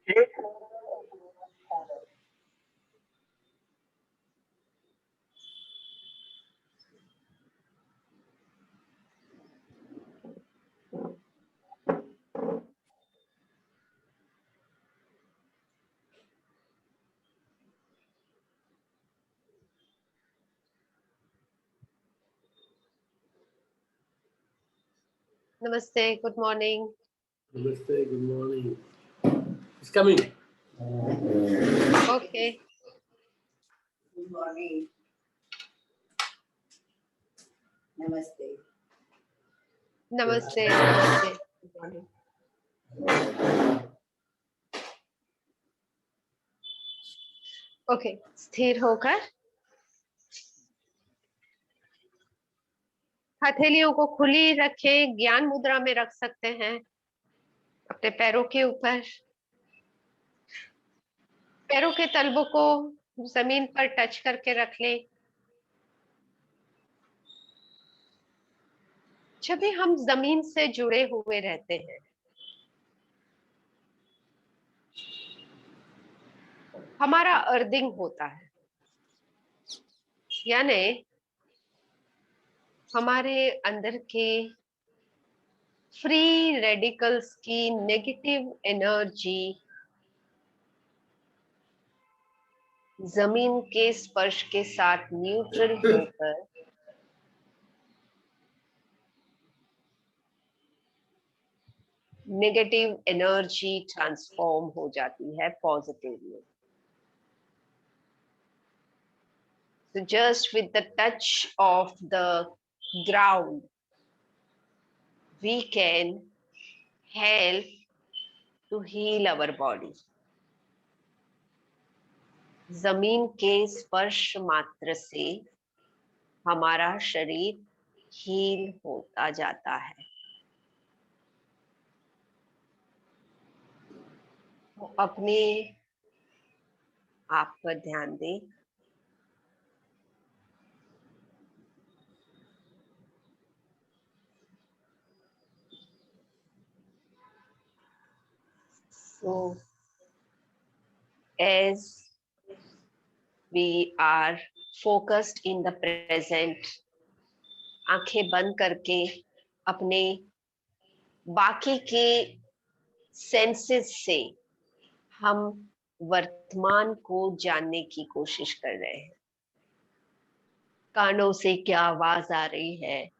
Namaste, good morning. Namaste, good morning. It's coming. Okay. Good morning. Namaste. Namaste, namaste. Good morning. Okay, स्थिर होकर हथेलियों को खुली रखें, ज्ञान मुद्रा में रख सकते हैं अपने पैरों के ऊपर। पैरों के तलवों को जमीन पर टच करके रख लें। जब भी हम जमीन से जुड़े हुए रहते हैं, हमारा अर्थिंग होता है, यानी हमारे अंदर के फ्री रेडिकल्स की नेगेटिव एनर्जी जमीन के स्पर्श के साथ न्यूट्रल होकर नेगेटिव एनर्जी ट्रांसफॉर्म हो जाती है पॉजिटिव में। So just with the touch of the ground, we can help to heal our body. जमीन के स्पर्श मात्र से हमारा शरीर हील होता जाता है। तो अपने आप पर ध्यान दें। So as we are focused in the present, आंखें बंद करके अपने बाकी के सेंसेस से हम वर्तमान को जानने की कोशिश कर रहे हैं। कानों से क्या आवाज आ रही है,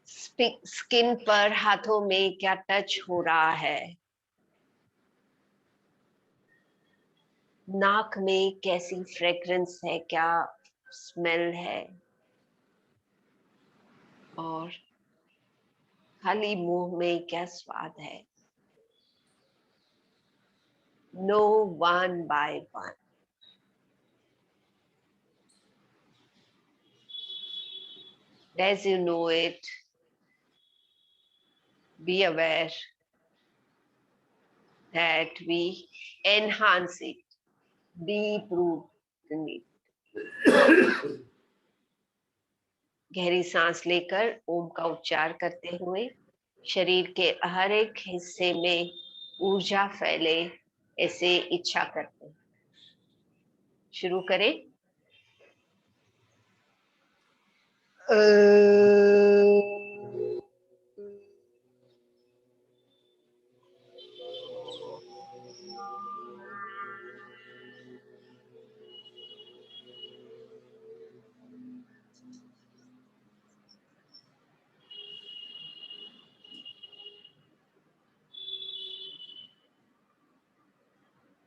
स्किन पर हाथों में क्या टच हो रहा है, नाक में कैसी फ्रेग्रेंस है, क्या स्मेल है, और खाली मुंह में क्या स्वाद है। No one by one. As you know it, be aware that we enhance it, deep root in it. गहरी सांस लेकर ओम का उच्चार करते हुए शरीर के हर एक हिस्से में ऊर्जा फैले, ऐसे इच्छा करते हैं। शुरू करें।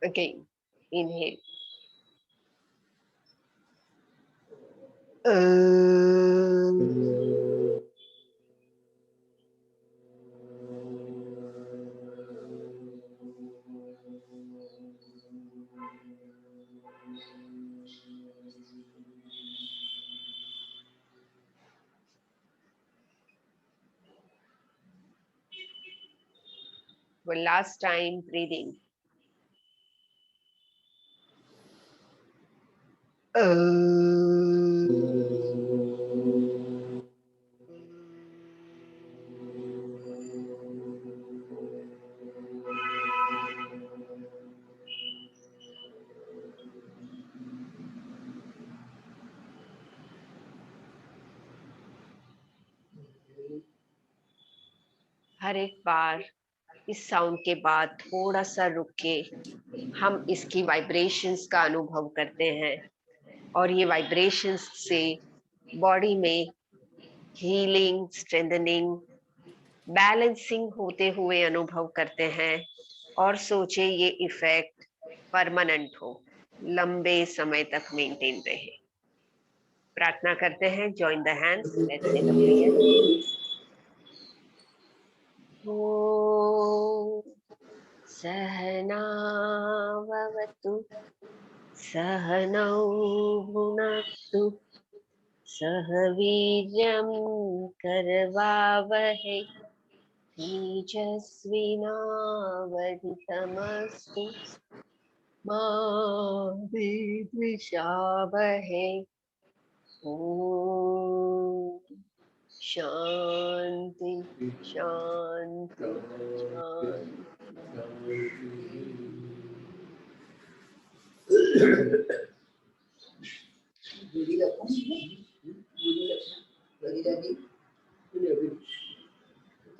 Again, inhale. One last time, breathing. हर एक बार इस साउंड के बाद थोड़ा सा रुक के हम इसकी वाइब्रेशंस का अनुभव करते हैं और ये वाइब्रेशंस से बॉडी में हीलिंग, स्ट्रेंथनिंग, बैलेंसिंग होते हुए अनुभव करते हैं और सोचे ये इफेक्ट परमानेंट हो, लंबे समय तक मेंटेन रहे। प्रार्थना करते हैं, join the hands, let's say the prayer. ओम सहना भवतु सहनौ भुनक्तु सह वीर्यं करवावहै तेजस्विनावधीतमस्तु मा विद्विषावहै। ओम शांति शांति शांति। बूढ़ी रखो, बूढ़ी रखना, बड़ी दादी तो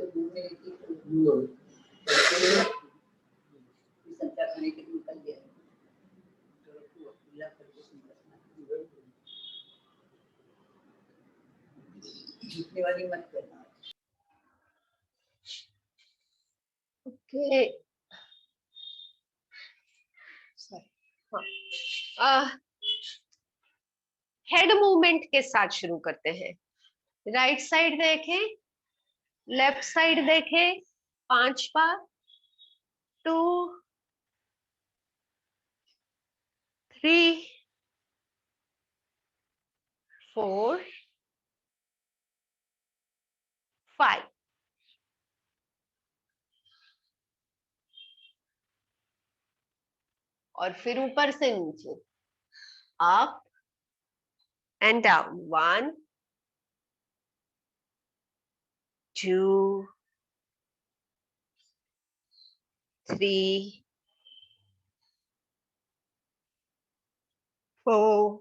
दूध में रहती है, संतरा खाने के लिए निकल गया है, खुला करके रखना, झुकने वाली मत करना। ओके, हेड मूवमेंट के साथ शुरू करते हैं। राइट साइड देखें, लेफ्ट साइड देखें, 5 बार, 2 3 4 5। और फिर ऊपर से नीचे, up and down, 1 2 3 4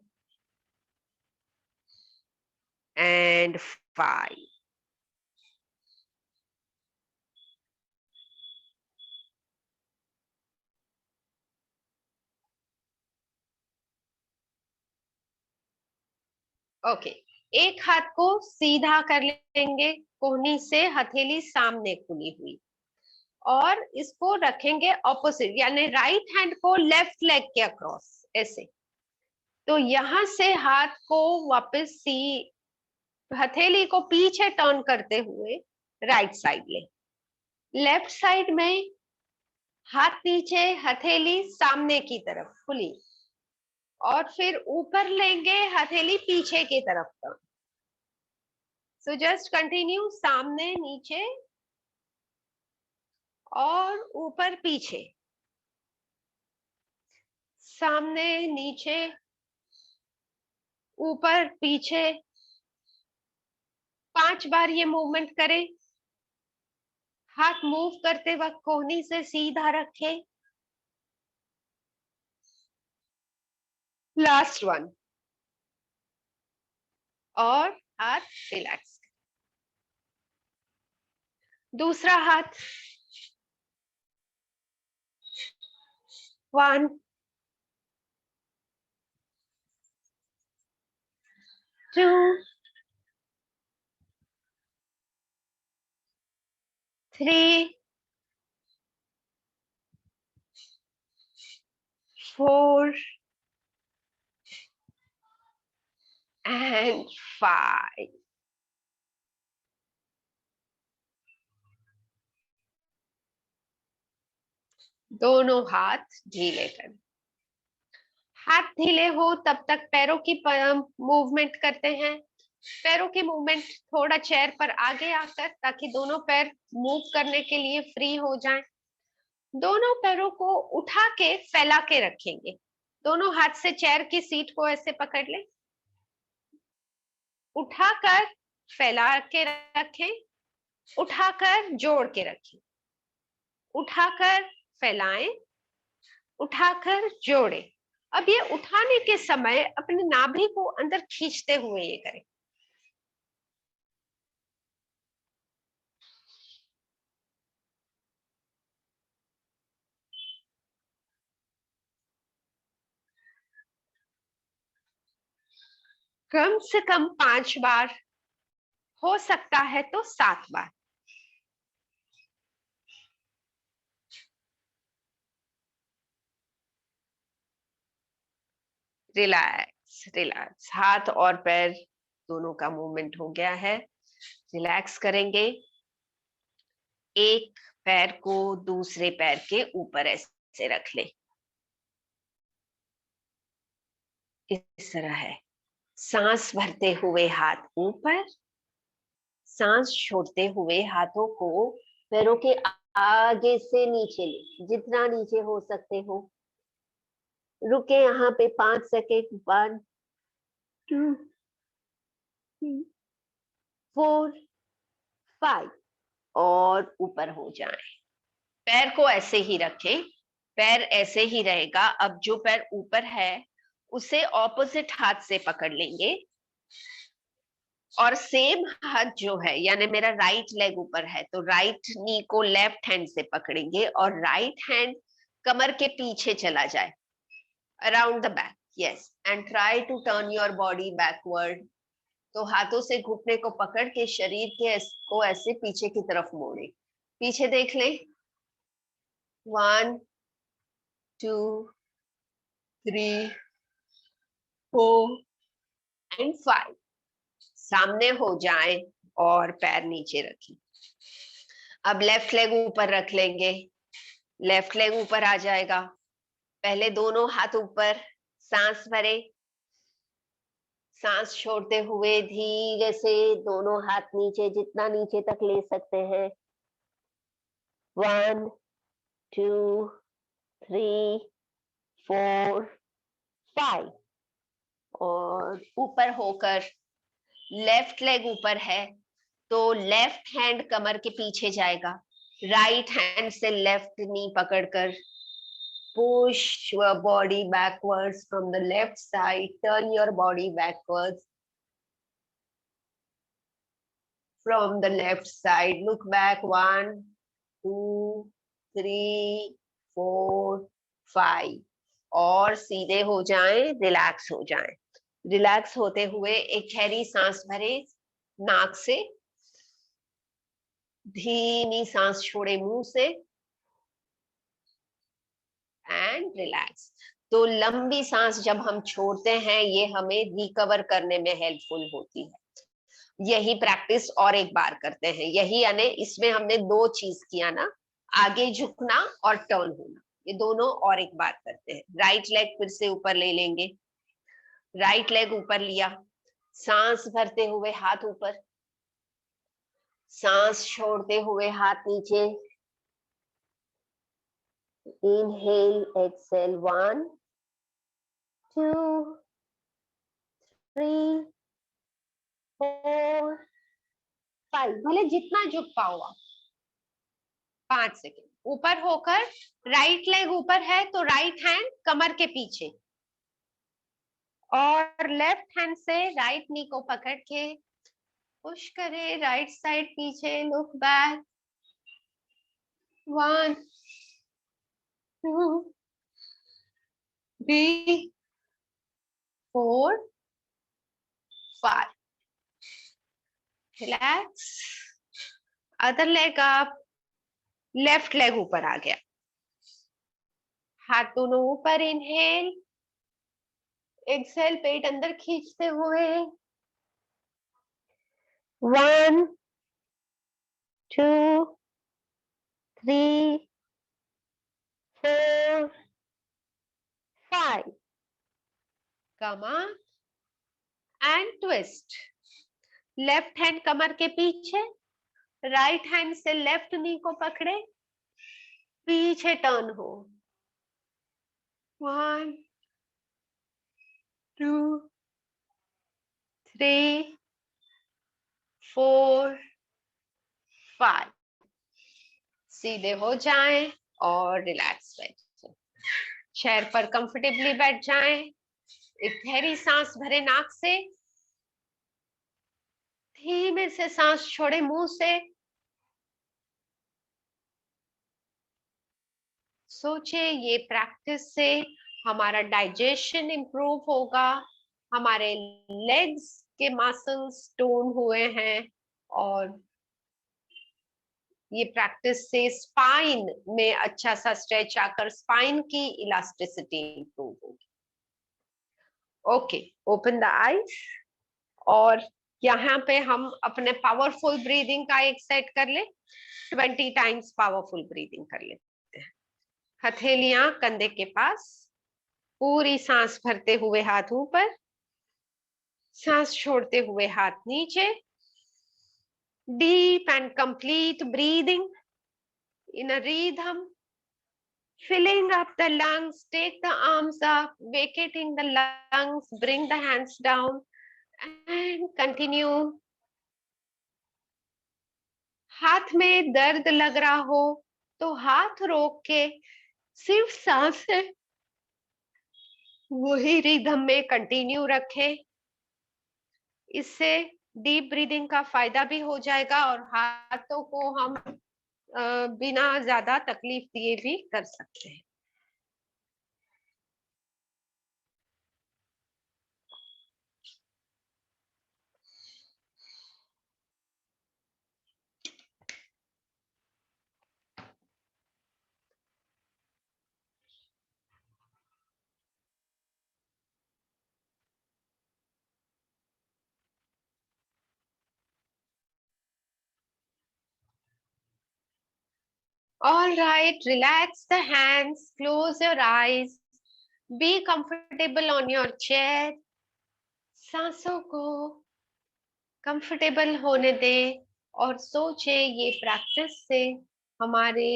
and 5। Okay, एक हाथ को सीधा कर लेंगे, कोहनी से हथेली सामने खुली हुई, और इसको रखेंगे ऑपोजिट, यानी राइट हैंड को लेफ्ट लेग के अक्रॉस ऐसे। तो यहां से हाथ को वापस हथेली को पीछे टर्न करते हुए राइट साइड ले, लेफ्ट साइड में हाथ नीचे, हथेली सामने की तरफ खुली, और फिर ऊपर लेंगे, हथेली पीछे की तरफ टर्न। सो जस्ट कंटिन्यू, सामने नीचे और ऊपर पीछे, सामने नीचे ऊपर पीछे, 5 बार ये मूवमेंट करें। हाथ मूव करते वक्त कोहनी से सीधा रखें। लास्ट 1, और हाथ रिलैक्स। दूसरा हाथ, 1 2 3 4 and 5। दोनों हाथ ढीले कर। हाथ ढीले हो तब तक पैरों की मूवमेंट करते हैं। पैरों की मूवमेंट थोड़ा चेयर पर आगे आकर, ताकि दोनों पैर मूव करने के लिए फ्री हो जाएं। दोनों पैरों को उठा के फैला के रखेंगे। दोनों हाथ से चेयर की सीट को ऐसे पकड़ ले, उठाकर फैला के रखें, उठाकर जोड़ के रखें, उठाकर फैलाएं, उठाकर जोड़े। अब ये उठाने के समय अपने नाभि को अंदर खींचते हुए ये करें। कम से कम 5 बार, हो सकता है तो 7 बार। रिलैक्स रिलैक्स, हाथ और पैर दोनों का मूवमेंट हो गया है। रिलैक्स करेंगे। एक पैर को दूसरे पैर के ऊपर ऐसे रख ले, इस तरह है। सांस भरते हुए हाथ ऊपर, सांस छोड़ते हुए हाथों को पैरों के आगे से नीचे ले, जितना नीचे हो सकते हो। रुके यहाँ पे 5 सेकेंड। 1 2 3 4 5 और ऊपर हो जाएं। पैर को ऐसे ही रखें, पैर ऐसे ही रहेगा। अब जो पैर ऊपर है उसे ऑपोजिट हाथ से पकड़ लेंगे और सेम हाथ जो है, यानी मेरा राइट लेग ऊपर है तो राइट नी को लेफ्ट हैंड से पकड़ेंगे और राइट हैंड कमर के पीछे चला जाए, around the back. Yes, and try to turn your body backward. तो हाथों से घुटने को पकड़ के शरीर के को ऐसे पीछे की तरफ मोड़े। पीछे देख ले। 1 2 3 4 एंड 5। सामने हो जाए और पैर नीचे रखी। अब लेफ्ट लेग ऊपर रख लेंगे, लेफ्ट लेग ऊपर आ जाएगा। पहले दोनों हाथ ऊपर, सांस भरे, सांस छोड़ते हुए धीरे से दोनों हाथ नीचे, जितना नीचे तक ले सकते हैं। 1 2 3 4 5 और ऊपर होकर लेफ्ट लेग ऊपर है तो लेफ्ट हैंड कमर के पीछे जाएगा, राइट हैंड से लेफ्ट नी पकड़कर push your body backwards from the left side. Turn your body backwards from the left side. Look back. 1 2 3 4 5 और सीधे हो जाएं, रिलैक्स हो जाएं। रिलैक्स होते हुए एक गहरी सांस भरे नाक से, धीमी सांस छोड़े मुंह से एंड रिलैक्स। तो लंबी सांस जब हम छोड़ते हैं ये हमें रिकवर करने में हेल्पफुल होती है। यही प्रैक्टिस और एक बार करते हैं। यही यानी इसमें हमने 2 चीज किया ना, आगे झुकना और टर्न होना, ये दोनों और एक बार करते हैं। राइट लेग फिर से ऊपर ले लेंगे, राइट लेग ऊपर लिया, सांस भरते हुए हाथ ऊपर, सांस छोड़ते हुए हाथ नीचे। Inhale, exhale. 1 2 3 4 5। भले जितना झुक पाओ आप। 5 सेकेंड ऊपर होकर, राइट लेग ऊपर है तो राइट हैंड कमर के पीछे और लेफ्ट हैंड से राइट नी को पकड़ के पुश करे राइट साइड पीछे। Look back. 1 2 3 4 5। Relax. Other leg up, left leg ऊपर आ गया, हाथ दोनों ऊपर। इनहेल, एक्सहेल, पेट अंदर खींचते हुए। 1 2 3 4 5। Come up and twist. Left hand कमर के पीछे, राइट हैंड से लेफ्ट नी को पकड़े, पीछे टर्न हो। 1 2 3 4 5। सीधे हो जाएं और रिलैक्स बैठ जाएं। चेयर पर कंफर्टेबली बैठ जाएं। एक गहरी सांस भरे नाक से, धीमे से सांस छोड़े मुंह से। सोचे ये प्रैक्टिस से हमारा डाइजेशन इंप्रूव होगा, हमारे लेग्स के मसल्स टोन हुए हैं, और ये प्रैक्टिस से स्पाइन में अच्छा सा स्ट्रेच आकर स्पाइन की इलास्टिसिटी इंप्रूव होगी। ओके, ओपन द आईज, और यहाँ पे हम अपने पावरफुल ब्रीदिंग का एक सेट कर ले। 20 टाइम्स पावरफुल ब्रीदिंग कर लेते हैं। हथेलियां कंधे के पास, पूरी सांस भरते हुए हाथ ऊपर, सांस छोड़ते हुए हाथ नीचे। Deep and complete breathing in a rhythm, filling up the lungs. Take the arms up, vacating the lungs, bring the hands down and continue. हाथ में दर्द लग रहा हो तो हाथ रोक के सिर्फ सांस है वही रिदम में कंटिन्यू रखें। इससे डीप ब्रीदिंग का फायदा भी हो जाएगा और हाथों को हम बिना ज्यादा तकलीफ दिए भी कर सकते हैं। All right, relax the hands, close your eyes, be comfortable on your chair. सांसों को कंफर्टेबल होने दें और सोचे ये प्रैक्टिस से हमारे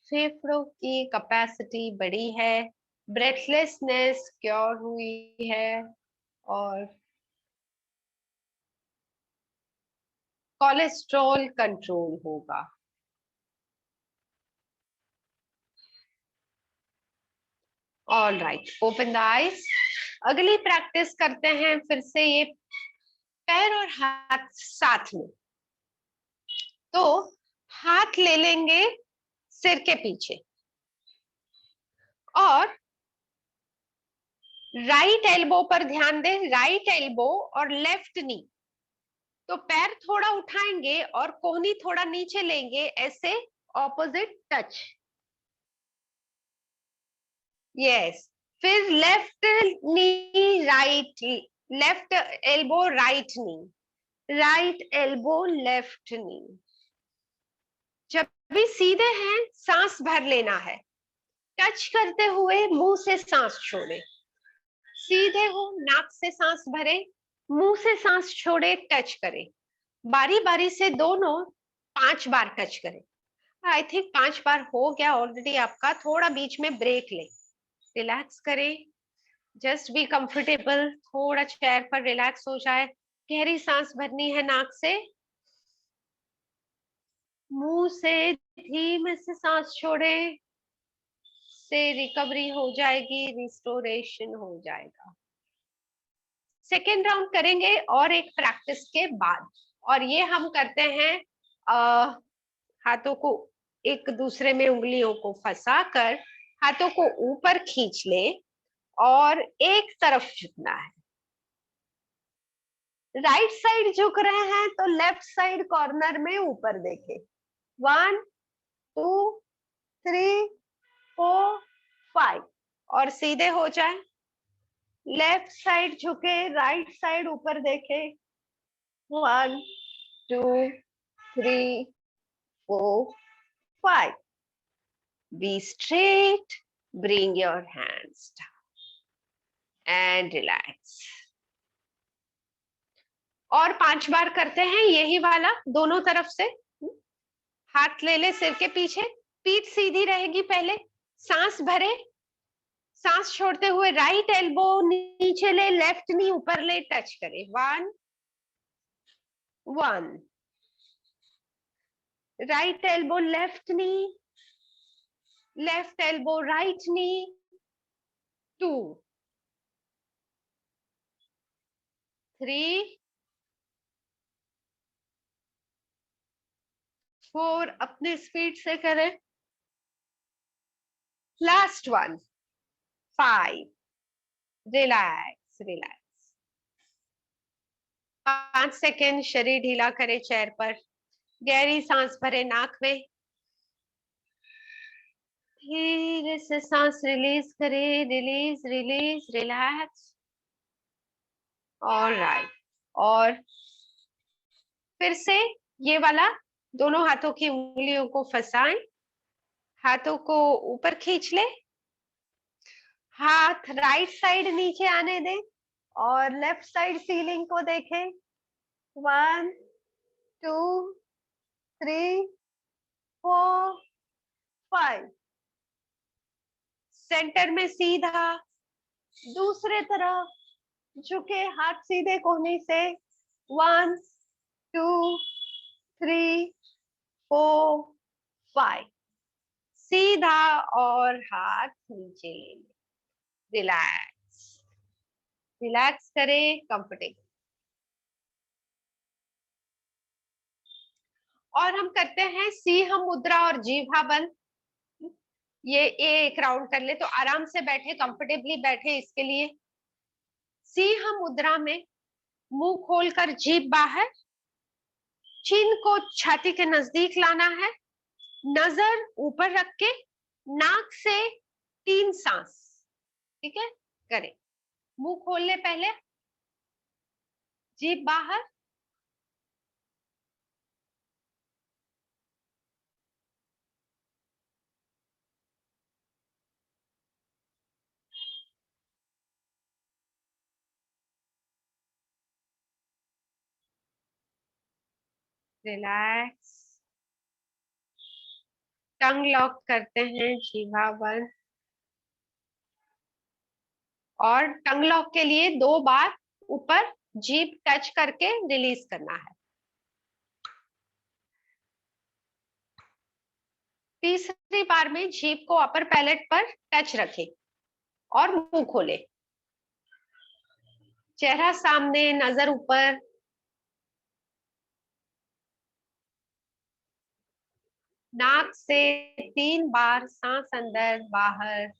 फेफड़ों की कैपेसिटी बढ़ी है, ब्रेथलेसनेस क्योर हुई है, और कोलेस्ट्रॉल कंट्रोल होगा। All right, open the eyes. अगली प्रैक्टिस करते हैं फिर से ये पैर और हाथ साथ में। तो हाथ ले लेंगे सिर के पीछे और राइट एल्बो पर ध्यान दें, राइट एल्बो और लेफ्ट नी। तो पैर थोड़ा उठाएंगे और कोहनी थोड़ा नीचे लेंगे, ऐसे ऑपोजिट टच। यस, फिर लेफ्ट नी right, left elbow right knee, right elbow left नी। जब भी सीधे हैं सांस भर लेना है, टच करते हुए मुंह से सांस छोड़े। सीधे हो नाक से सांस भरे, मुंह से सांस छोड़े, टच करें। बारी बारी से दोनों 5 बार टच करें। आई थिंक 5 बार हो गया ऑलरेडी आपका। थोड़ा बीच में ब्रेक ले, रिलैक्स करें, जस्ट बी कंफर्टेबल। थोड़ा चेयर पर रिलैक्स हो जाए। गहरी सांस भरनी है नाक से, मुंह से धीमे से सांस छोड़े, से रिकवरी हो जाएगी, रिस्टोरेशन हो जाएगा। सेकेंड राउंड करेंगे और एक प्रैक्टिस के बाद, और ये हम करते हैं हाथों को एक दूसरे में उंगलियों को फंसा कर हाथों को ऊपर खींच ले और एक तरफ झुकना है। राइट साइड झुक रहे हैं तो लेफ्ट साइड कॉर्नर में ऊपर देखें। 1 2 3 4 5 और सीधे हो जाए। लेफ्ट साइड झुके, राइट साइड ऊपर देखे। 1 2 3 4 5। Be straight, bring your hands down and relax। और 5 बार करते हैं यही वाला दोनों तरफ से। हाथ ले ले सिर के पीछे, पीठ सीधी रहेगी। पहले सांस भरे, सांस छोड़ते हुए राइट एल्बो नीचे ले, लेफ्ट नी ऊपर ले, टच करे। 1 1, राइट एल्बो लेफ्ट नी, लेफ्ट एल्बो राइट नी, 2 3 4, अपने स्पीड से करें। लास्ट 1 5। Relax relax. 5 सेकेंड शरीर ढीला करे चेयर पर, गहरी सांस भरे नाक में, धीरे से सांस रिलीज करे, रिलीज रिलीज रिलैक्स। ऑलराइट, और फिर से ये वाला दोनों हाथों की उंगलियों को फंसाएं, हाथों को ऊपर खींच ले, हाथ राइट साइड नीचे आने दें और लेफ्ट साइड सीलिंग को देखें। 1 2 3 4 5। सेंटर में सीधा, दूसरे तरफ झुके हाथ सीधे कोने से। 1 2 3 4 5। सीधा और हाथ नीचे ले लें। रिलैक्स, रिलैक्स करें, कंफर्टेबल। और हम करते हैं सिंह मुद्रा और जीभा बंद। ये एक राउंड कर ले, तो आराम से बैठे, कंफर्टेबली बैठे। इसके लिए सिंह मुद्रा में मुंह खोलकर जीभ बाहर, चिन को छाती के नजदीक लाना है, नजर ऊपर रख के नाक से 3 सांस। ठीक है, करें। मुंह खोल ले पहले, जीभ बाहर, रिलैक्स। टंग लॉक करते हैं, जीभा बंद। और टंग लॉक के लिए 2 बार ऊपर जीभ टच करके रिलीज करना है। तीसरी बार में जीभ को अपर पैलेट पर टच रखें और मुंह खोले, चेहरा सामने, नजर ऊपर। नाक से 3 बार सांस अंदर बाहर,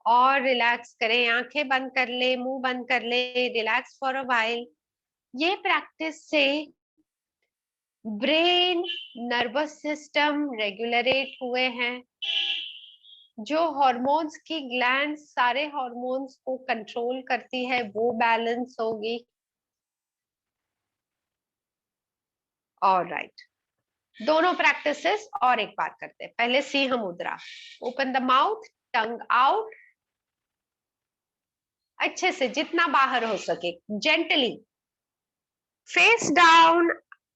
और रिलैक्स करें। आंखें बंद कर ले, मुंह बंद कर ले, रिलैक्स फॉर अ व्हाइल। ये प्रैक्टिस से ब्रेन, नर्वस सिस्टम रेगुलेट हुए हैं। जो हार्मोन्स की ग्लैंड सारे हार्मोन्स को कंट्रोल करती है, वो बैलेंस होगी। ऑलराइट, दोनों प्रैक्टिसेस और एक बार करते हैं। पहले सिंह मुद्रा, open the mouth, tongue out, अच्छे से जितना बाहर हो सके, gently, face down,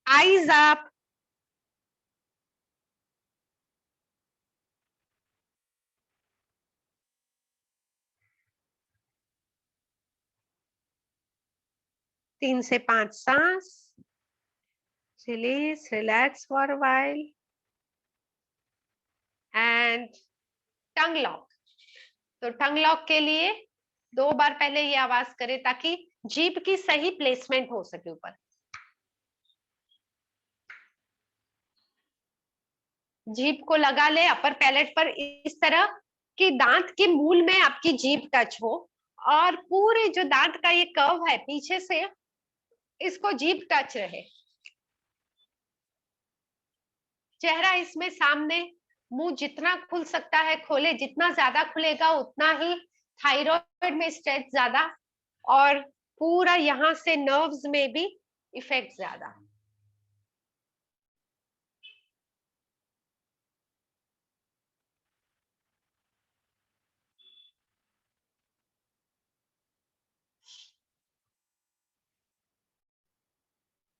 eyes up. तीन से 5 सांस, release, relax for a while. And tongue lock, तो टंग लॉक के लिए 2 बार पहले ये आवाज करे ताकि जीभ की सही प्लेसमेंट हो सके ऊपर। जीभ को लगा ले अपर पैलेट पर, इस तरह कि दांत के मूल में आपकी जीभ टच हो, और पूरे जो दांत का ये कर्व है पीछे से, इसको जीभ टच रहे। चेहरा इसमें सामने, मुंह जितना खुल सकता है खोले, जितना ज्यादा खुलेगा उतना ही थायराइड में स्ट्रेस ज्यादा, और पूरा यहाँ से नर्व्स में भी इफेक्ट ज्यादा।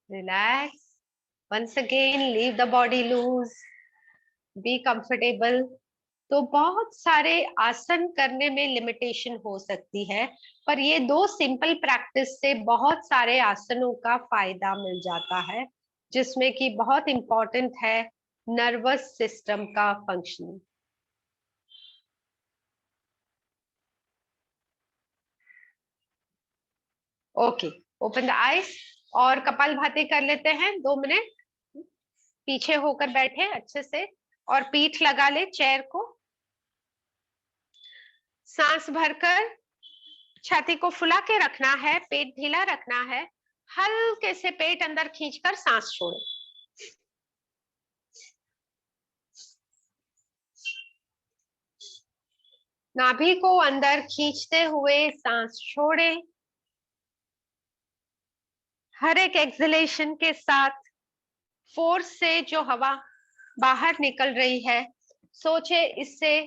Relax. Once again, leave the body loose. Be comfortable. तो बहुत सारे आसन करने में लिमिटेशन हो सकती है, पर ये 2 सिंपल प्रैक्टिस से बहुत सारे आसनों का फायदा मिल जाता है, जिसमें कि बहुत इंपॉर्टेंट है नर्वस सिस्टम का functioning. Okay, open the eyes और कपालभाति कर लेते हैं 2 मिनट। पीछे होकर बैठे अच्छे से और पीठ लगा ले चेयर को। सांस भरकर छाती को फुला के रखना है, पेट ढीला रखना है, हल्के से पेट अंदर खींचकर सांस छोड़े। नाभि को अंदर खींचते हुए सांस छोड़े। हर एक एक्सहेलेशन के साथ फोर्स से जो हवा बाहर निकल रही है, सोचे इससे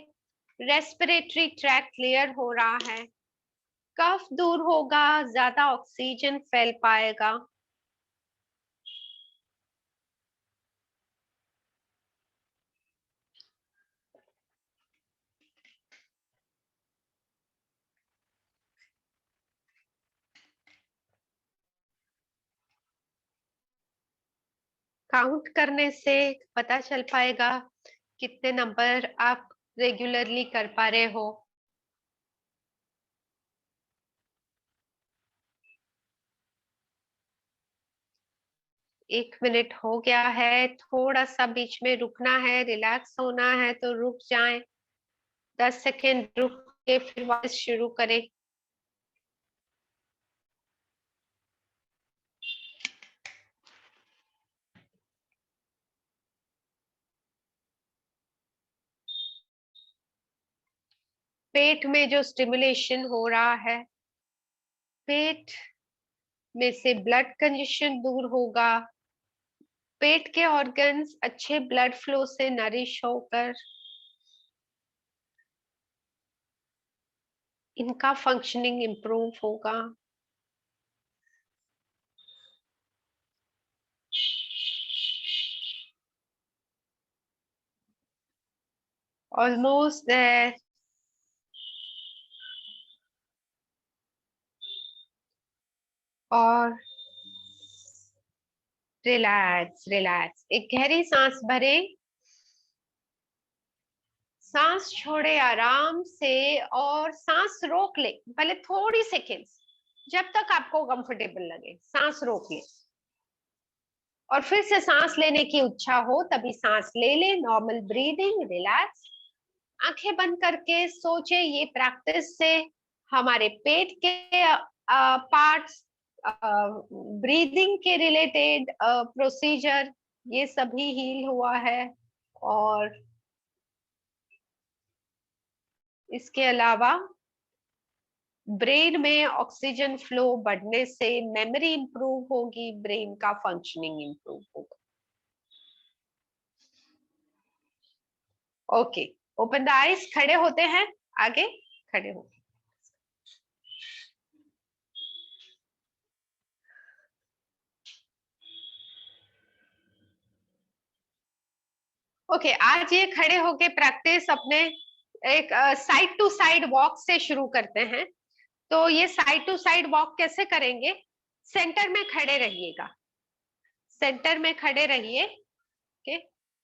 रेस्पिरेटरी ट्रैक क्लियर हो रहा है, कफ दूर होगा, ज्यादा ऑक्सीजन फैल पाएगा। काउंट करने से पता चल पाएगा कितने नंबर आप रेगुलरली कर पा रहे हो। एक मिनट हो गया है, थोड़ा सा बीच में रुकना है, रिलैक्स होना है तो रुक जाएं, 10 सेकेंड रुक के फिर वापस शुरू करें। पेट में जो स्टिमुलेशन हो रहा है, पेट में से ब्लड कंजेशन दूर होगा, पेट के ऑर्गन्स अच्छे ब्लड फ्लो से नरिश होकर इनका फंक्शनिंग इंप्रूव होगा। Almost there. और रिलैक्स रिलैक्स, एक गहरी सांस भरे, सांस छोड़े आराम से और सांस रोक ले, भले थोड़ी सेकेंड्स, जब तक आपको कंफर्टेबल लगे सांस रोक ले और फिर से सांस लेने की इच्छा हो तभी सांस ले ले। नॉर्मल ब्रीदिंग, रिलैक्स, आंखें बंद करके सोचे ये प्रैक्टिस से हमारे पेट के पार्ट्स, ब्रीदिंग के रिलेटेड प्रोसीजर, ये सभी हील हुआ है। और इसके अलावा ब्रेन में ऑक्सीजन फ्लो बढ़ने से मेमोरी इंप्रूव होगी, ब्रेन का फंक्शनिंग इंप्रूव होगा। ओके, ओपन द आईज, खड़े होते हैं, आगे खड़े हो। ओके, आज ये खड़े होके प्रैक्टिस अपने एक साइड टू साइड वॉक से शुरू करते हैं। तो ये साइड टू साइड वॉक कैसे करेंगे? सेंटर में खड़े रहिएगा, सेंटर में खड़े रहिए। ओके,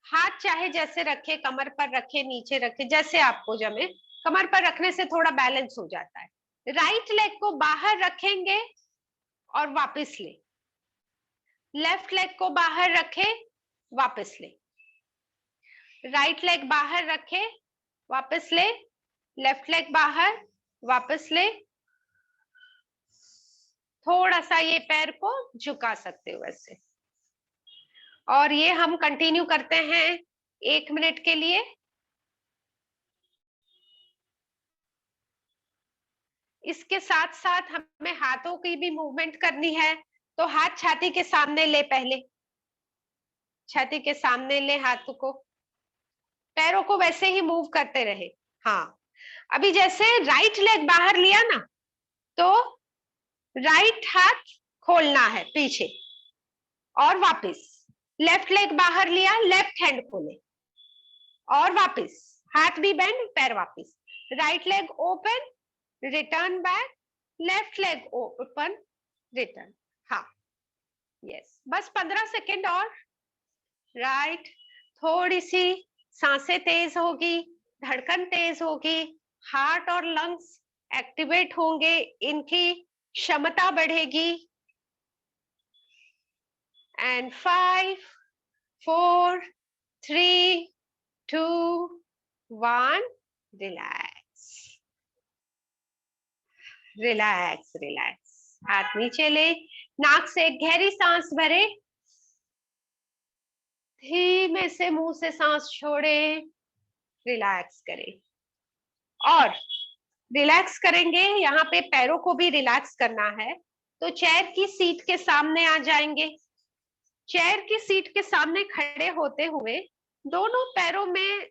हाथ चाहे जैसे रखे, कमर पर रखे, नीचे रखे, जैसे आपको जमे। कमर पर रखने से थोड़ा बैलेंस हो जाता है। राइट लेग को बाहर रखेंगे और वापस ले, लेफ्ट लेग को बाहर रखे, वापस ले, राइट लेग बाहर रखे, वापस ले, लेफ्ट लेग बाहर, वापस ले। थोड़ा सा ये पैर को झुका सकते हो वैसे। और ये हम कंटिन्यू करते हैं 1 मिनट के लिए। इसके साथ साथ हमें हाथों की भी मूवमेंट करनी है, तो हाथ छाती के सामने ले, पहले छाती के सामने ले हाथों को, पैरों को वैसे ही मूव करते रहे। हाँ, अभी जैसे राइट लेग बाहर लिया ना, तो राइट हाथ खोलना है पीछे और वापस, लेफ्ट लेग बाहर लिया, लेफ्ट हैंड खोले और वापस, हाथ भी बेंड, पैर वापस, right leg open, return back, left leg open, return. हाँ, यस, बस 15 सेकेंड और। राइट, थोड़ी सी सांसें तेज होगी, धड़कन तेज होगी, हार्ट और लंग्स एक्टिवेट होंगे, इनकी क्षमता बढ़ेगी। And 5 4 3 2 1, relax. Relax relax. हाथ नीचे ले, नाक से एक गहरी सांस भरे, धीमे से मुंह से सांस छोड़े, रिलैक्स करें। और रिलैक्स करेंगे, यहाँ पे पैरों को भी रिलैक्स करना है, तो चेयर की सीट के सामने आ जाएंगे। चेयर की सीट के सामने खड़े होते हुए दोनों पैरों में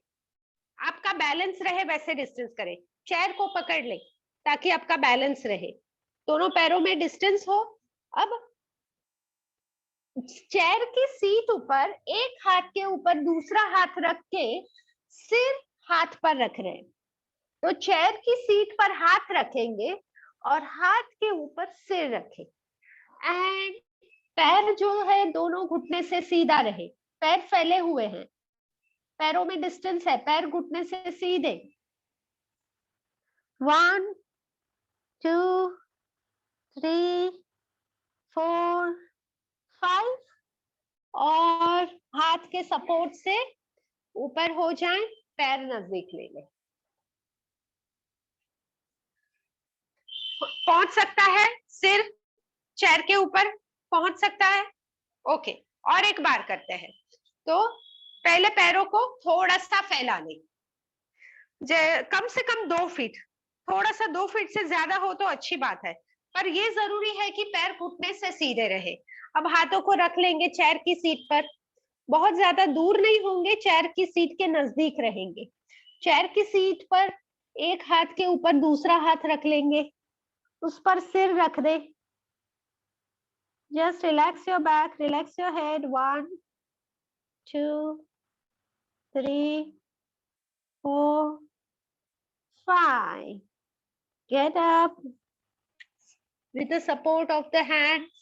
आपका बैलेंस रहे वैसे डिस्टेंस करें। चेयर को पकड़ ले ताकि आपका बैलेंस रहे, दोनों पैरों में डिस्टेंस हो। अब चेयर की सीट ऊपर एक हाथ के ऊपर दूसरा हाथ रख के सिर हाथ पर रख रहे हैं। तो चेयर की सीट पर हाथ रखेंगे और हाथ के ऊपर सिर रखें। एंड पैर जो है दोनों घुटने से सीधा रहे, पैर फैले हुए हैं, पैरों में डिस्टेंस है, पैर घुटने से सीधे। 1 2 3 4 5 और हाथ के सपोर्ट से ऊपर हो जाएं, पैर नजदीक ले लें। पहुंच सकता है सिर चेयर के ऊपर, पहुंच सकता है। ओके, और एक बार करते हैं। तो पहले पैरों को थोड़ा सा फैला लें, कम से कम 2 फीट, थोड़ा सा 2 फीट से ज्यादा हो तो अच्छी बात है, पर ये जरूरी है कि पैर घुटने से सीधे रहे। अब हाथों को रख लेंगे चेयर की सीट पर, बहुत ज्यादा दूर नहीं होंगे, चेयर की सीट के नजदीक रहेंगे। चेयर की सीट पर एक हाथ के ऊपर दूसरा हाथ रख लेंगे, उस पर सिर रख दे। Just relax your back, relax your head. 1 2 3 4 5. Get up with the support of the hands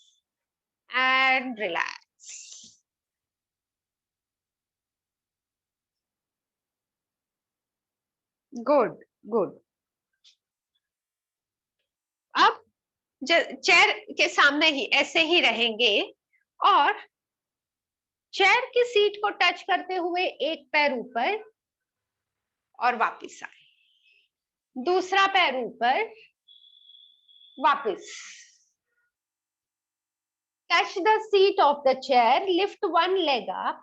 and relax. Good, good. अब चेयर के सामने ही ऐसे ही रहेंगे और चेयर की सीट को टच करते हुए एक पैर ऊपर और वापस आए, दूसरा पैर ऊपर, वापस। Touch the seat of the chair, lift one leg up,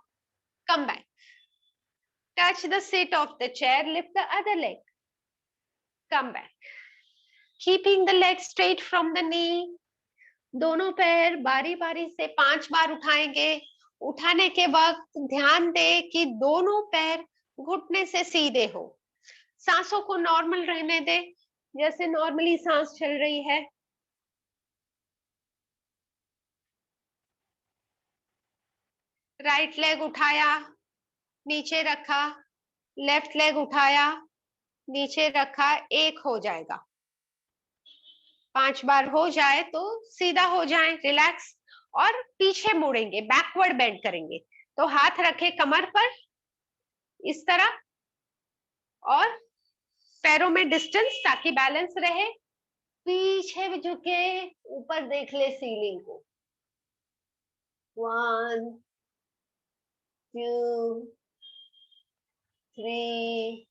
come back. Touch the seat of the chair, lift the other leg, come back. Keeping the leg straight from the knee. दोनों पैर बारी बारी से 5 बार उठाएंगे। उठाने के वक्त ध्यान दे कि दोनों पैर घुटने से सीधे हो। सांसों को नॉर्मल रहने दे, जैसे नॉर्मली सांस चल रही है। राइट लेग उठाया, नीचे रखा, लेफ्ट लेग उठाया, नीचे रखा, एक हो जाएगा। 5 बार हो जाए तो सीधा हो जाए, रिलैक्स। और पीछे मुड़ेंगे, बैकवर्ड बेंड करेंगे। तो हाथ रखे कमर पर इस तरह और पैरों में डिस्टेंस ताकि बैलेंस रहे। पीछे झुके, ऊपर देख ले सीलिंग को। 1 2 3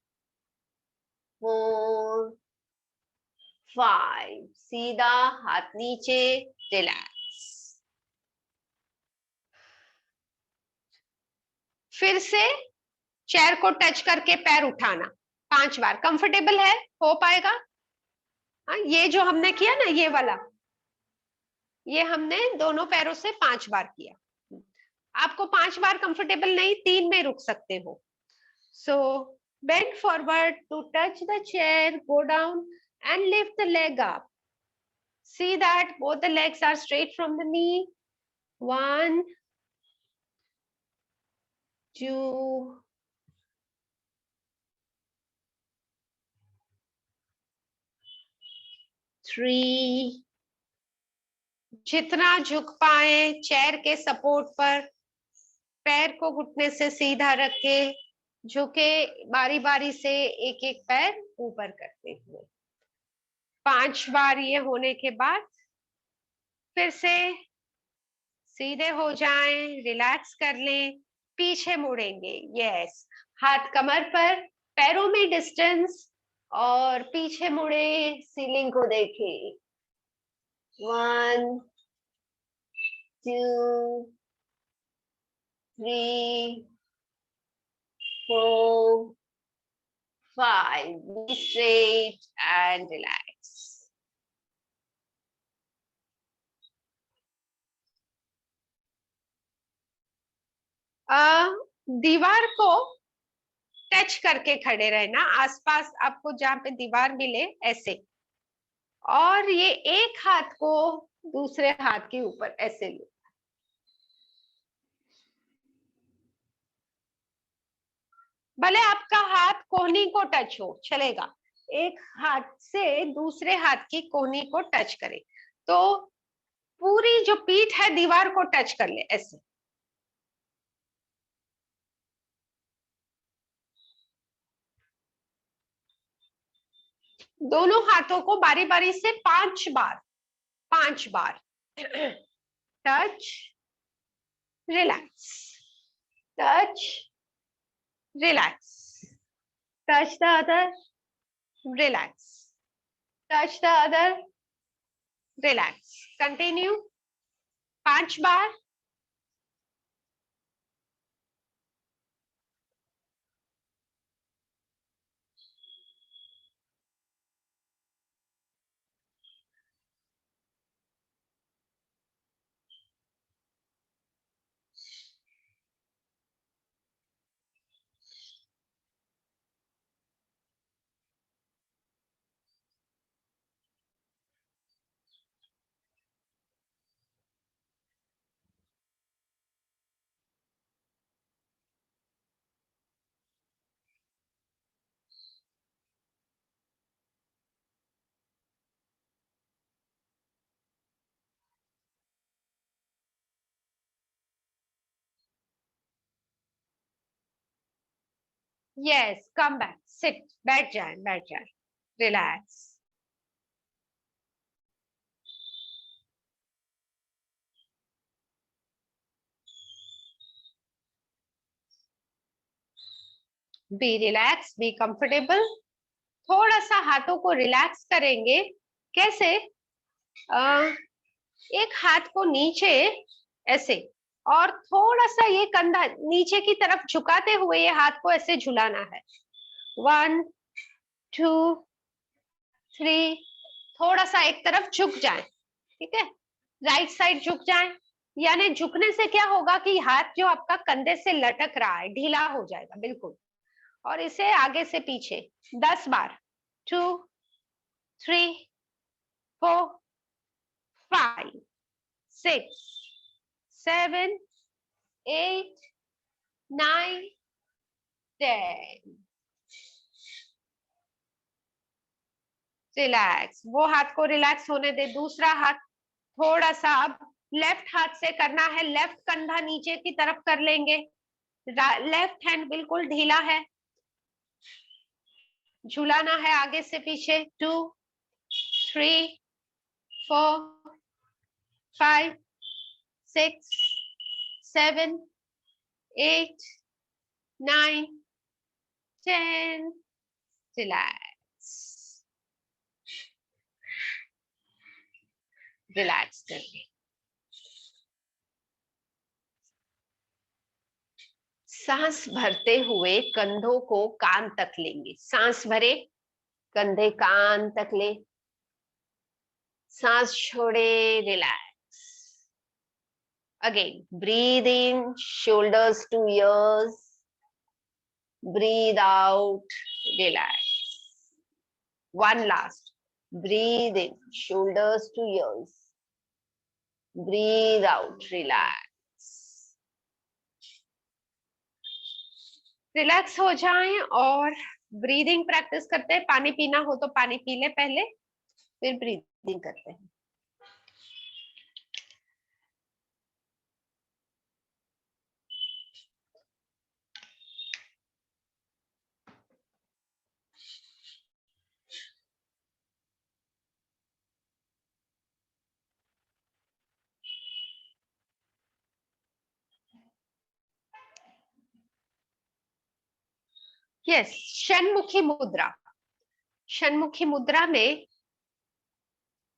4 5, सीधा, हाथ नीचे, रिलैक्स। फिर से चेयर को टच करके पैर उठाना 5 बार। कंफर्टेबल है, हो पाएगा? हाँ, ये जो हमने किया ना, ये वाला, ये हमने दोनों पैरों से 5 बार किया। आपको 5 बार कंफर्टेबल नहीं, 3 में रुक सकते हो। सो bend forward to touch the chair, go down and lift the leg up. See that both the legs are straight from the knee. 1 2 3। जितना झुक पाए चेयर के सपोर्ट पर, पैर को घुटने से सीधा रख के झुके, बारी बारी से एक एक पैर ऊपर करते हुए। 5 बार ये होने के बाद फिर से सीधे हो जाएं, रिलैक्स कर लें, पीछे मुड़ेंगे। यस, हाथ कमर पर, पैरों में डिस्टेंस और पीछे मुड़े, सीलिंग को देखे। 1 2 3 4 5. Be straight and relax. दीवार को टच करके खड़े रहना, आसपास आपको जहां पे दीवार मिले ऐसे, और ये एक हाथ को दूसरे हाथ के ऊपर ऐसे लो। भले आपका हाथ कोहनी को टच हो चलेगा, एक हाथ से दूसरे हाथ की कोहनी को टच करे, तो पूरी जो पीठ है दीवार को टच कर ले ऐसे। दोनों हाथों को बारी बारी से 5 बार, 5 बार touch, relax, touch, relax, touch the other, relax, touch the other, relax. Continue 5 bar. Yes, come back, sit, बैठ जाए, बैठ जाए, relax. Be relaxed, be comfortable. थोड़ा सा हाथों को रिलैक्स करेंगे। कैसे? एक हाथ को नीचे ऐसे, और थोड़ा सा ये कंधा नीचे की तरफ झुकाते हुए ये हाथ को ऐसे झुलाना है। 1 2 3, थोड़ा सा एक तरफ झुक जाए, ठीक है, राइट साइड झुक जाए। यानी झुकने से क्या होगा कि हाथ जो आपका कंधे से लटक रहा है ढीला हो जाएगा बिल्कुल, और इसे आगे से पीछे 10 बार। 2 3 4 5 6 7 8 9 10। रिलैक्स, वो हाथ को रिलैक्स होने दे। दूसरा हाथ थोड़ा सा अब लेफ्ट हाथ से करना है, लेफ्ट कंधा नीचे की तरफ कर लेंगे, लेफ्ट हैंड बिल्कुल ढीला है, झुलाना है आगे से पीछे। 2 3 4 5 6 7 8 9 10। रिलैक्स, रिलैक्स करके सांस भरते हुए कंधों को कान तक लेंगे। सांस भरे, कंधे कान तक ले, सांस छोड़े, relax. Again breathe in, shoulders to ears, breathe out, relax. One last, breathe in, shoulders to ears, breathe out, relax. Relax हो जाएं और ब्रीदिंग प्रैक्टिस करते हैं। पानी पीना हो तो पानी पी ले पहले, फिर ब्रीदिंग करते हैं। यस, षणमुखी मुद्रा। षण्मुखी मुद्रा में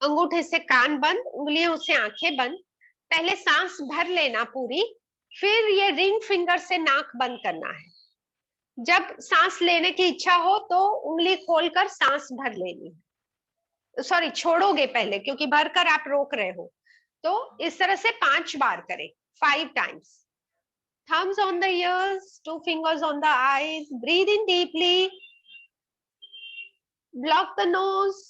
अंगूठे से कान बंद, उंगलियों से आंखें बंद। पहले सांस भर लेना पूरी, फिर ये रिंग फिंगर से नाक बंद करना है। जब सांस लेने की इच्छा हो तो उंगली खोलकर सांस भर लेनी है। सॉरी, छोड़ोगे पहले, क्योंकि भरकर आप रोक रहे हो। तो इस तरह से 5 बार करें, 5 times. Thumbs on the ears, 2 fingers on the eyes. Breathe in deeply. Block the nose.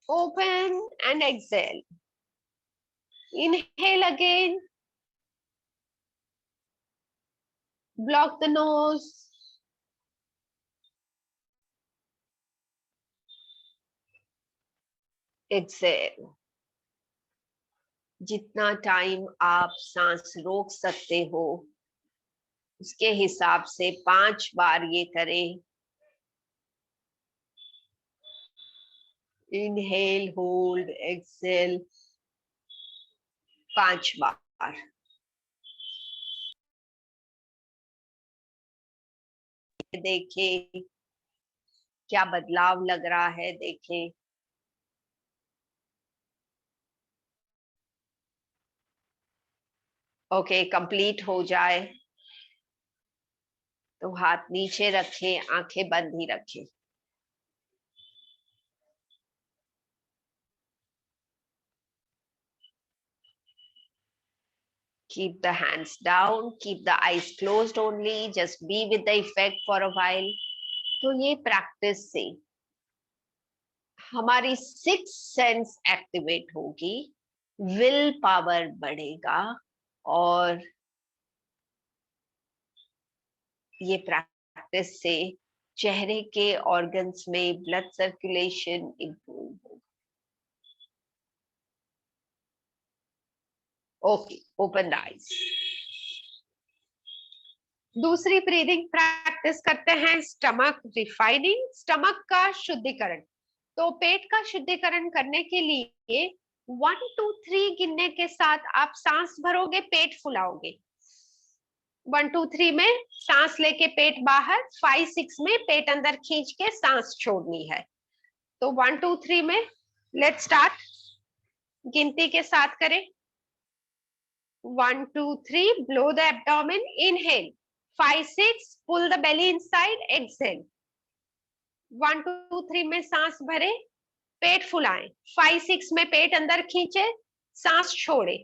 Open and exhale. Inhale again. Block the nose. Exhale. जितना टाइम आप सांस रोक सकते हो उसके हिसाब से 5 बार ये करें। इनहेल, होल्ड, एक्सेल 5 बार। देखें क्या बदलाव लग रहा है, देखें। ओके, कंप्लीट हो जाए तो हाथ नीचे रखें, आंखें बंद ही रखें। Keep the hands down, keep the eyes closed only, just be with the effect for a while. तो ये प्रैक्टिस से हमारी 6th सेंस एक्टिवेट होगी, विल पावर बढ़ेगा और ये प्रैक्टिस से चेहरे के ऑर्गन्स में ब्लड सर्कुलेशन इंप्रूव होगा। Okay, open the eyes. दूसरी ब्रीदिंग प्रैक्टिस करते हैं, स्टमक रिफाइनिंग, स्टमक का शुद्धिकरण। तो पेट का शुद्धिकरण करने के लिए 1 2 3 गिनने के साथ आप सांस भरोगे, पेट फुलाओगे। 1 2 3 में सांस लेके पेट बाहर, 5 6 में पेट अंदर खींच के सांस छोड़नी है। तो 1 2 3 में लेट्स स्टार्ट, गिनती के साथ करें। 1 2 3, blow the abdomen, inhale. 5 6, pull the belly inside, exhale. 1 2 3 में सांस भरे, पेट फुलाएं। 5 6 में पेट अंदर खींचे, सांस छोड़े।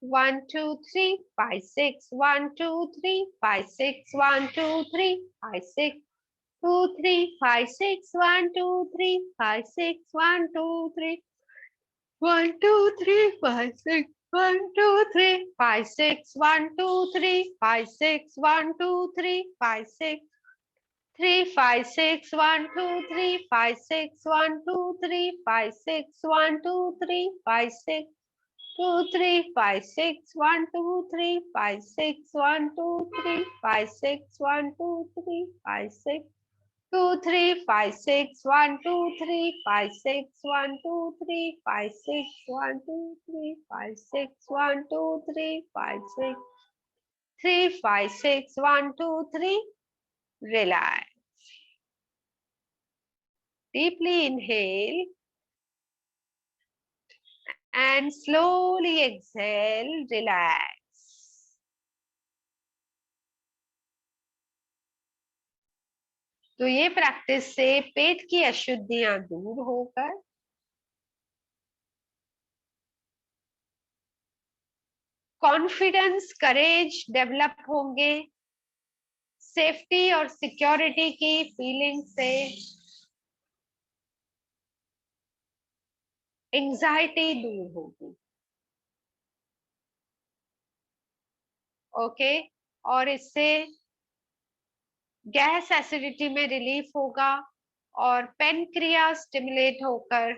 1 2 3 5 6, 1 2 3 5 6, 1 2 3 5 6, 2 3 5 6, 1 2 3 5 6, 1 2 3 1 2 3 5 6, 1 2 3 5 6, 1 2 3 5 6, 1 2 3 5 6, 3 5 6, 1 2 3 5 6, 1 2 3 5 6, 1 2 3 5 6, 2 3 5 6, 1 2 3 5 6, 1 2 3 5 6, 1 2 3 5 6, 2 3 5 6, 1 2 3 5 6, 1 2 3 5 6, 1 2 3 5 6, 1 2 3 5 6, 3 5 6, 1 2 3. Relax. Deeply inhale and slowly exhale. Relax. तो ये प्रैक्टिस से पेट की अशुद्धियां दूर होकर कॉन्फिडेंस, करेज डेवलप होंगे, सेफ्टी और सिक्योरिटी की फीलिंग से एंजाइटी दूर होगी। ओके, और इससे गैस एसिडिटी में रिलीफ होगा और पेनक्रियास स्टिमुलेट होकर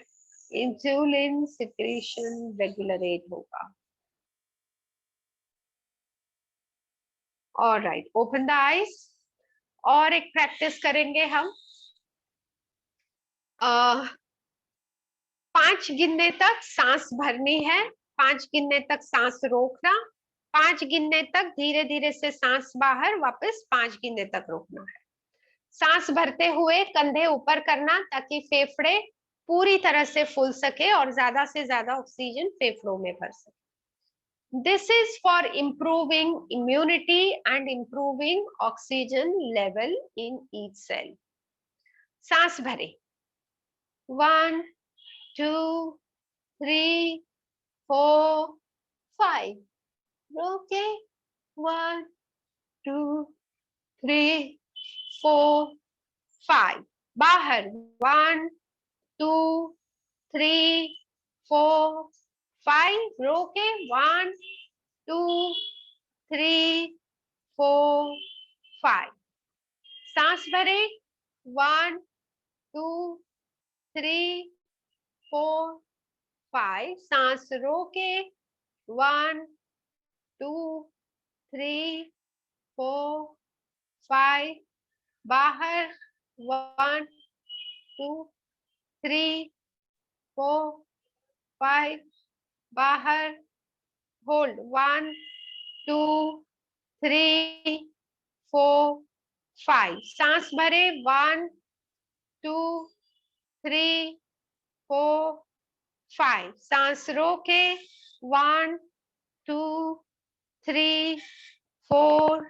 इंसुलिन सिक्रीशन रेगुलेट होगा। Alright, open the eyes. और एक प्रैक्टिस करेंगे हम, 5 गिनने तक सांस भरनी है, 5 गिनने तक सांस रोकना, 5 गिनने तक धीरे धीरे से सांस बाहर, वापस 5 गिनने तक रोकना है। सांस भरते हुए कंधे ऊपर करना ताकि फेफड़े पूरी तरह से फूल सके और ज्यादा से ज्यादा ऑक्सीजन फेफड़ों में भर सके. This is for improving immunity and improving oxygen level in each cell. सांस भरे. 1, 2, 3, 4, 5. रोके. 1, 2, 3, 4, 5. बाहर. 1, 2, 3, 4, 5. रोके. 1, 2, 3, 4, 5. सांस भरे. 1, 2, 3, 4, 5. सांस रोके. 1, 2, 3, 4, 5. बाहर. 1, 2, 3, 4, 5. बाहर. होल्ड. 1, 2, 3, 4, 5. सांस भरे. 1, 2, 3, 4, 5. सांस रोके. 1, 2, 3, 4,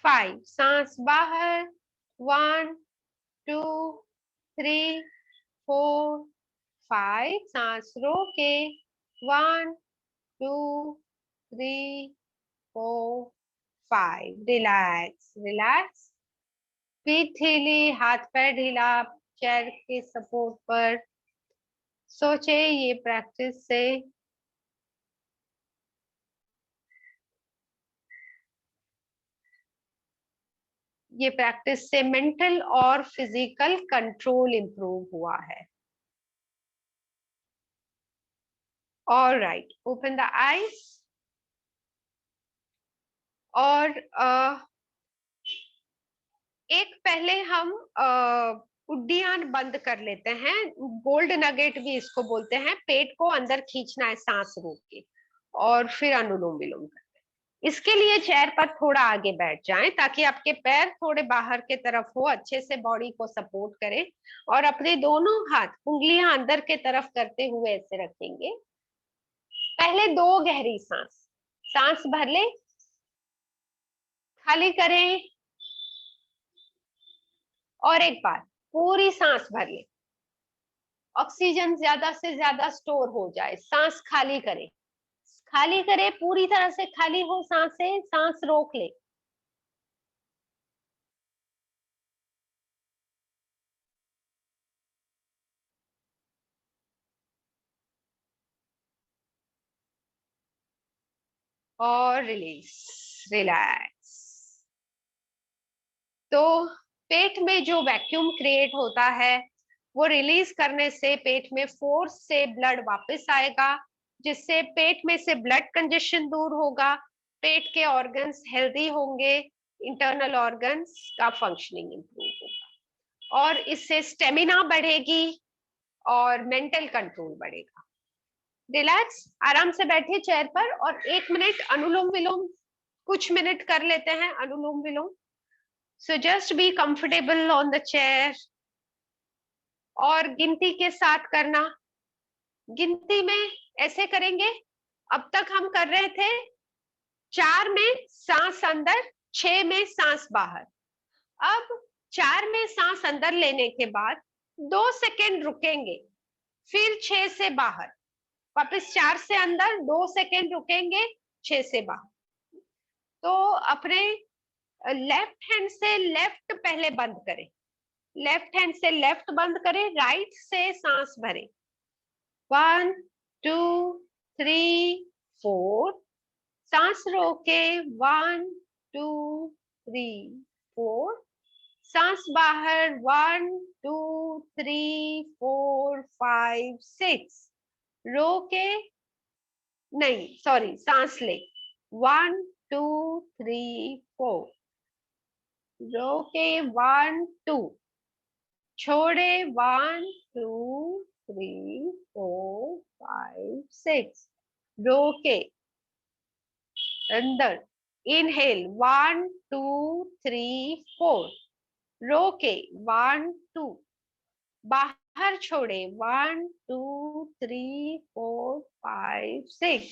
5. सांस बाहर. 1, 2, 3, 4, 5. सांस रोके. 1, 2, 3, 4, 5. रिलैक्स. रिलैक्स. पीठ ढीली, हाथ पैर ढीला, चेयर के सपोर्ट पर. सोचे ये प्रैक्टिस से मेंटल और फिजिकल कंट्रोल इंप्रूव हुआ है. Alright, open the eyes. और एक पहले हम उड्डयन बंद कर लेते हैं. गोल्ड नगेट भी इसको बोलते हैं. पेट को अंदर खींचना है सांस रोक के और फिर अनुलोम विलोम करते हैं. इसके लिए चेयर पर थोड़ा आगे बैठ जाएं ताकि आपके पैर थोड़े बाहर के तरफ हो, अच्छे से बॉडी को सपोर्ट करें और अपने दोनों हाथ उंगलियां अंदर के तरफ करते हुए ऐसे रखेंगे. पहले 2 गहरी सांस. सांस भर ले, खाली करें और एक बार पूरी सांस भर ले. ऑक्सीजन ज्यादा से ज्यादा स्टोर हो जाए. सांस खाली करें. खाली करे, पूरी तरह से खाली हो सांसें. सांस रोक ले. और रिलीज. रिलैक्स. तो पेट में जो वैक्यूम क्रिएट होता है वो रिलीज करने से पेट में फोर्स से ब्लड वापस आएगा, जिससे पेट में से ब्लड कंजेशन दूर होगा, पेट के ऑर्गन्स हेल्दी होंगे, इंटरनल ऑर्गन्स का फंक्शनिंग इंप्रूव होगा और इससे स्टेमिना बढ़ेगी और मेंटल कंट्रोल बढ़ेगा. रिलैक्स. आराम से बैठिए चेयर पर और 1 मिनट अनुलोम विलोम कुछ मिनट कर लेते हैं. अनुलोम विलोम. So just be comfortable on the chair और गिनती के साथ करना. गिनती में ऐसे करेंगे. अब तक हम कर रहे थे 4 में सांस अंदर, 6 में सांस बाहर. अब 4 में सांस अंदर लेने के बाद 2 सेकेंड रुकेंगे, फिर 6 से बाहर, वापस 4 से अंदर, 2 सेकेंड रुकेंगे, 6 से बाहर. तो अपने लेफ्ट हैंड से लेफ्ट पहले बंद करें. लेफ्ट हैंड से लेफ्ट बंद करें. राइट से सांस भरें. 1, 2, 3, 4. सांस रोके. 1, 2, 3, 4. सांस बाहर. 1, 2, 3, 4, 5, 6. रोके. नहीं, सॉरी, सांस ले. 1, 2, 3, 4. रोके. 1, 2. छोड़े. 1, 2, 3, 4, 5, 6. रोके. अंदर. इनहेल. 1, 2, 3, 4. रोके 1 2, बाहर छोड़े 1 2 3 4 5 6,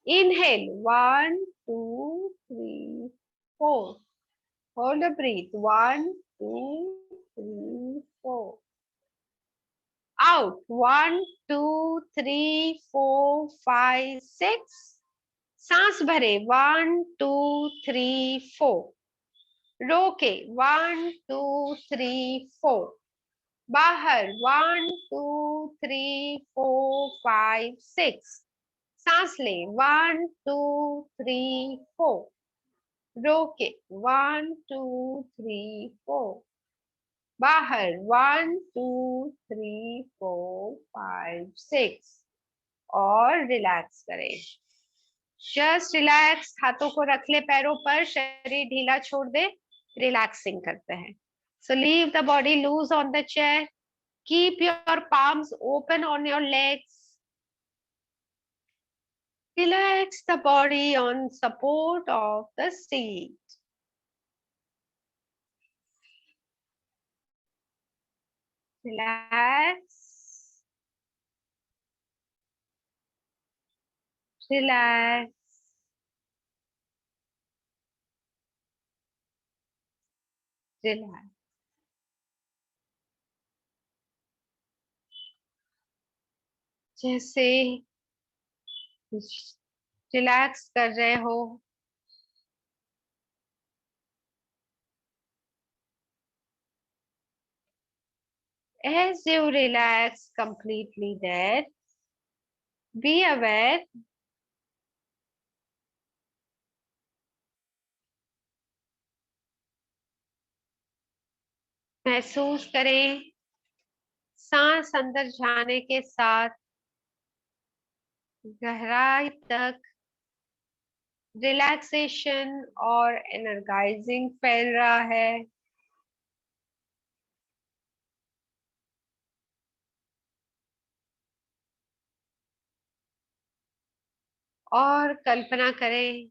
inhale 1 2 3 4, hold the breath 1 2 3 4, out 1 2 3 4 5 6, सांस भरे 1 2 3 4, रोके 1 2 3 4, बाहर 1 2 3 4 5 6, सांस ले 1 2 3 4, रोके 1 2 3 4, बाहर 1 2 3 4 5 6, और रिलैक्स करें। जस्ट रिलैक्स, हाथों को रख ले पैरों पर, शरीर ढीला छोड़ दे, रिलैक्सिंग करते हैं। So leave the body lose on the chair, keep your palms open on your legs, relax the body on support of the seat, relax, relax, relax। जैसे रिलैक्स कर रहे हो, as you relax completely there, be aware महसूस करें सांस अंदर जाने के साथ गहराई तक रिलैक्सेशन और एनर्जाइजिंग फैल रहा है, और कल्पना करें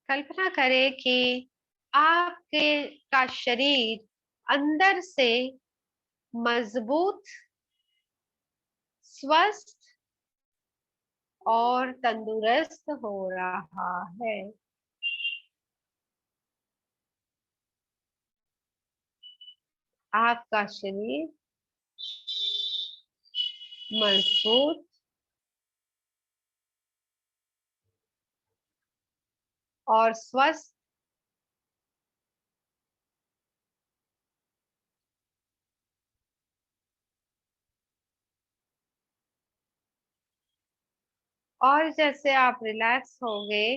कल्पना करें कि आपके का शरीर अंदर से मजबूत, स्वस्थ और तंदुरुस्त हो रहा है। आपका शरीर मजबूत और स्वस्थ और जैसे आप रिलैक्स हो गए,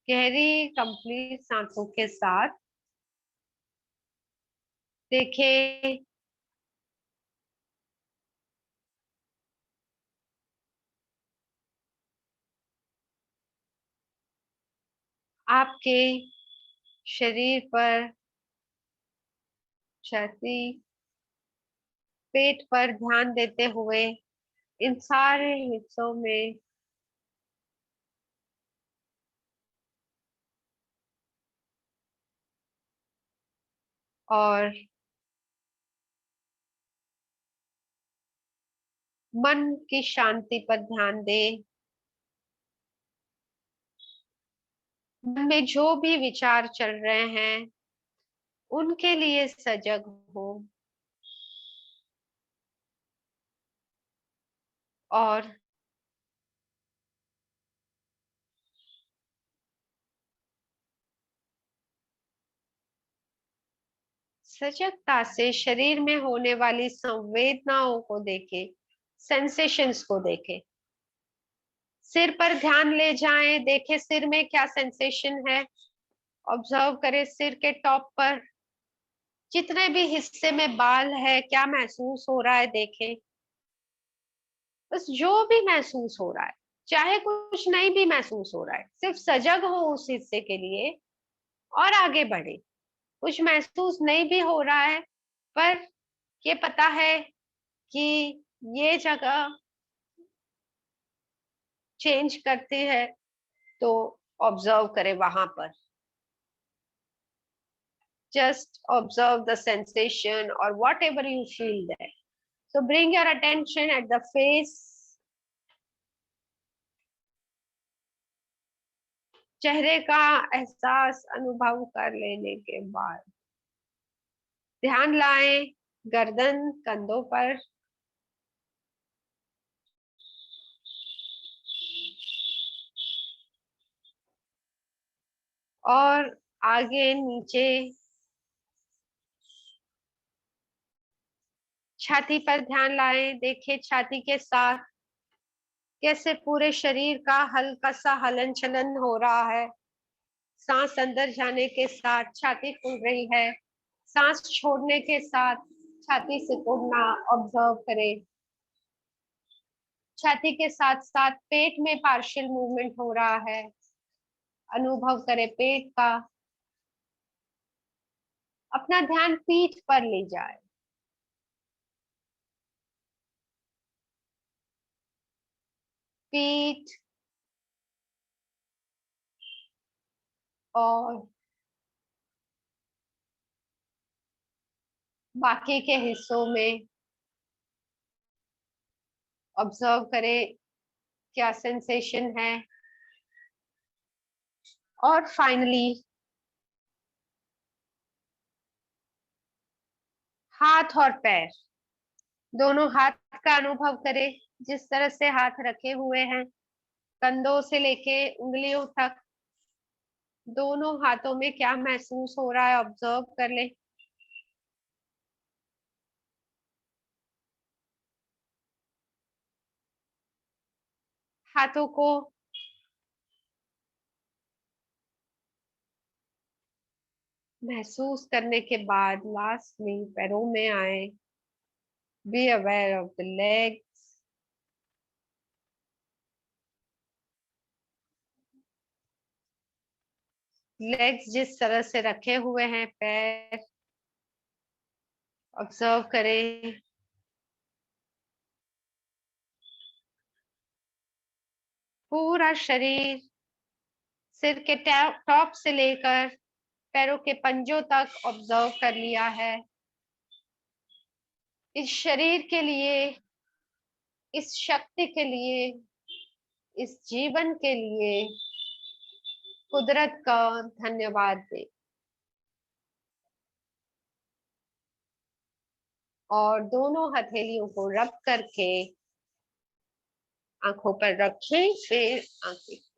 गहरी कंप्लीट सांसों के साथ देखिए आपके शरीर पर, छाती, पेट पर ध्यान देते हुए इन सारे हिस्सों में और मन की शांति पर ध्यान दें। मन में जो भी विचार चल रहे हैं उनके लिए सजग हो और सजगता से शरीर में होने वाली संवेदनाओं को देखें, सेंसेशंस को देखें। सिर पर ध्यान ले जाएं, देखें सिर में क्या सेंसेशन है, ऑब्जर्व करें सिर के टॉप पर जितने भी हिस्से में बाल है क्या महसूस हो रहा है, देखें। बस जो भी महसूस हो रहा है, चाहे कुछ नहीं भी महसूस हो रहा है, सिर्फ सजग हो उस हिस्से के लिए और आगे बढ़े। कुछ महसूस नहीं भी हो रहा है पर ये पता है कि ये जगह चेंज करती है तो ऑब्जर्व करें वहां पर। Just observe the sensation or whatever you feel there. So bring your attention at the face. चेहरे का एहसास अनुभव कर लेने के बाद ध्यान लाएं गर्दन कंधों पर, और आगे नीचे छाती पर ध्यान लाएं। देखिए छाती के साथ कैसे पूरे शरीर का हल्का सा हलन चलन हो रहा है। सांस अंदर जाने के साथ छाती खुल रही है, सांस छोड़ने के साथ छाती सिकुड़ना ऑब्जर्व करें। छाती के साथ साथ पेट में पार्शियल मूवमेंट हो रहा है, अनुभव करें पेट का। अपना ध्यान पीठ पर ले जाए। पीठ और बाकी के हिस्सों में ऑब्जर्व करें क्या सेंसेशन है। और फाइनली हाथ और पैर, दोनों हाथ का अनुभव करें। जिस तरह से हाथ रखे हुए हैं कंधों से लेके उंगलियों तक, दोनों हाथों में क्या महसूस हो रहा है ऑब्जर्व कर ले। हाथों को महसूस करने के बाद लास्ट में पैरों में आए। Be aware of the legs. Legs जिस तरह से रखे हुए हैं, पैर ऑब्जर्व करें। पूरा शरीर सिर के टॉप से लेकर पैरों के पंजों तक ऑब्जर्व कर लिया है। इस शरीर के लिए, इस शक्ति के लिए, इस जीवन के लिए कुदरत का धन्यवाद दे। और दोनों हथेलियों को रब करके आंखों पर रखें, फिर आंखें